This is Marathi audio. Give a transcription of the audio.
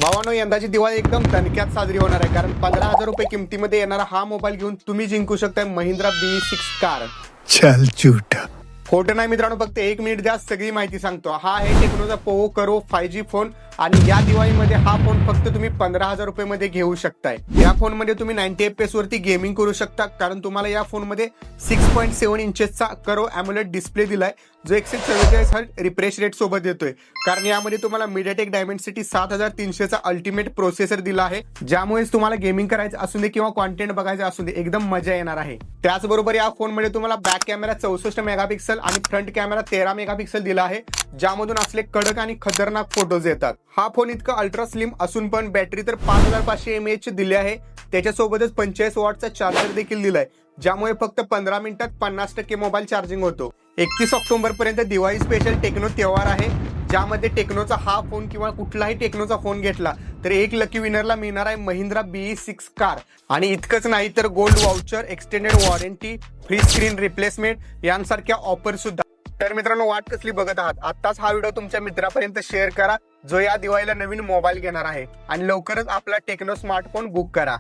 भावानो, यंदाची दिवाळी एकदम दणक्यात साजरी होणार आहे, कारण 15,000 रुपये किमतीमध्ये येणारा हा मोबाईल घेऊन तुम्ही जिंकू शकताय महिंद्रा BE6 कार. चल झूठा. खोटं नाही मित्रांनो, फक्त 1 मिनिट द्या, सगळी माहिती सांगतो. हा आहे टेक्नोचा पोको करो 5G फोन आणि या दिवाळीमध्ये हा फोन फक्त तुम्ही 15,000 रुपये मध्ये घेऊ शकताय. या फोनमध्ये तुम्ही 90 FPS वरती गेमिंग करू शकता, कारण तुम्हाला या फोनमध्ये 6.7 इंचेसचा करो अॅम्युलेट डिस्प्ले दिलाय, जो 144 हर्ट्झ रिफ्रेश रेट सोबत येतोय. कारण यामध्ये तुम्हाला MediaTek Dimensity 7300चा अल्टिमेट प्रोसेसर दिला आहे, ज्यामुळे तुम्हाला गेमिंग करायचं असू दे किंवा कॉन्टेंट बघायचं असू दे, एकदम मजा येणार आहे. त्याचबरोबर या फोनमध्ये तुम्हाला बॅक कॅमेरा 64 मेगापिक्सल आणि फ्रंट कॅमेरा 13 मेगापिक्सल दिला आहे, ज्यामधून असले कडक आणि खतरनाक फोटोज येतात. हा फोन इतका अल्ट्रा स्लिम असून पण बॅटरी तर 5500 mAh दिली आहे. त्याच्यासोबतच 45 वॉटचा चार्जर देखील दिलाय, ज्यामुळे फक्त 15 मिनिटात 50% मोबाईल चार्जिंग होतो. 31 ऑक्टोबर पर्यंत दिवाळी स्पेशल टेक्नो त्योहार आहे, ज्यामध्ये टेक्नोचा हा फोन किंवा कुठलाही टेक्नोचा फोन घेतला तर एक लकी विनरला मिळणार आहे महिंद्रा BE6 कार. आणि इतकंच नाही तर gold voucher, extended warranty, free screen replacement यांसारख्या ऑफर सुद्धा. तर मित्रांनो, वाट कसली बघत आहात? आताच हा व्हिडिओ तुमच्या मित्रापर्यंत शेअर करा, जो या दिवाळीला नवीन मोबाईल घेणार आहे, आणि लवकरच आपला टेक्नो स्मार्टफोन बुक करा.